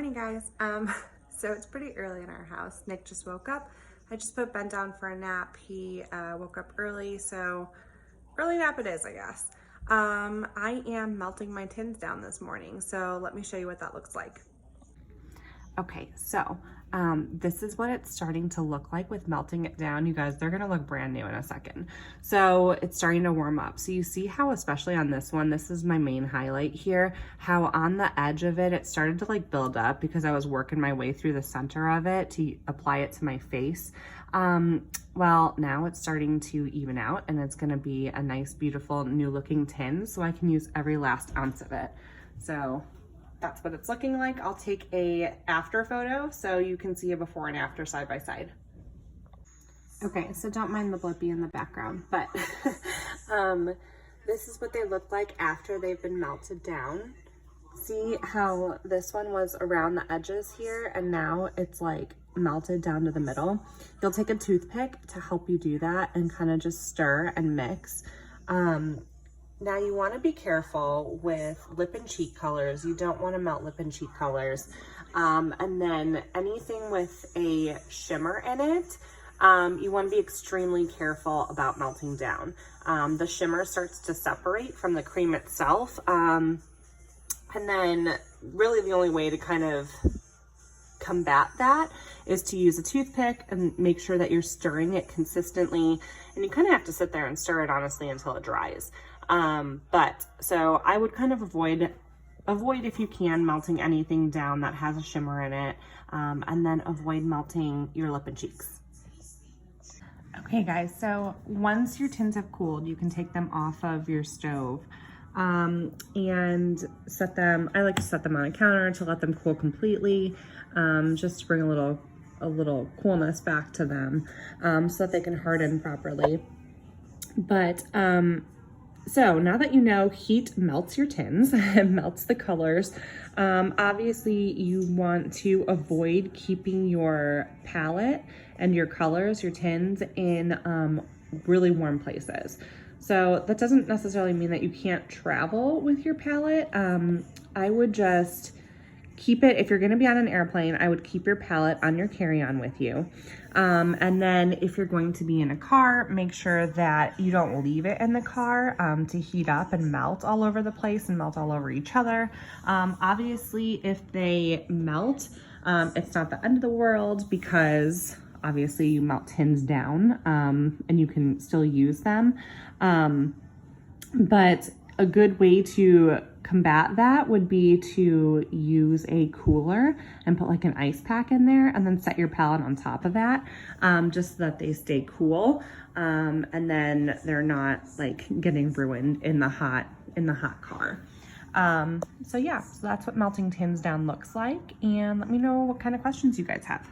morning, guys. So it's pretty early in our house. Nick just woke up. I just put Ben down for a nap. He woke up early, so early nap it is, I guess. I am melting my tins down this morning, so let me show you what that looks like. Okay, so this is what it's starting to look like with melting it down. You guys, they're gonna look brand new in a second. So it's starting to warm up. So you see how, especially on this one, this is my main highlight here, how on the edge of it, it started to like build up because I was working my way through the center of it to apply it to my face. Well, now it's starting to even out and it's gonna be a nice, beautiful, new looking tin, so I can use every last ounce of it. So that's what it's looking like. I'll take a after photo so you can see a before and after side by side. Okay, so don't mind the blippy in the background, but this is what they look like after they've been melted down. See how this one was around the edges here and now it's like melted down to the middle. You'll take a toothpick to help you do that and kind of just stir and mix. Now you want to be careful with lip and cheek colors. You don't want to melt lip and cheek colors. And then anything with a shimmer in it, you want to be extremely careful about melting down. The shimmer starts to separate from the cream itself. And then really the only way to kind of combat that is to use a toothpick and make sure that you're stirring it consistently. And you kind of have to sit there and stir it honestly until it dries. So I would kind of avoid if you can melting anything down that has a shimmer in it, and then avoid melting your lip and cheeks. Okay guys, so once your tins have cooled, you can take them off of your stove, and set them, I like to set them on a counter to let them cool completely, just to bring a little coolness back to them, so that they can harden properly. But, so now that you know heat melts your tins and melts the colors, obviously you want to avoid keeping your palette and your colors, your tins, in really warm places. So that doesn't necessarily mean that you can't travel with your palette. I would just keep it, if you're gonna be on an airplane, I would keep your palette on your carry-on with you. And then if you're going to be in a car, make sure that you don't leave it in the car to heat up and melt all over the place and melt all over each other. Obviously, if they melt, it's not the end of the world because obviously you melt tins down and you can still use them. But a good way to combat that would be to use a cooler and put like an ice pack in there and then set your palette on top of that, just so that they stay cool, and then they're not like getting ruined in the hot car. So yeah, so that's what melting tins down looks like, and let me know what kind of questions you guys have.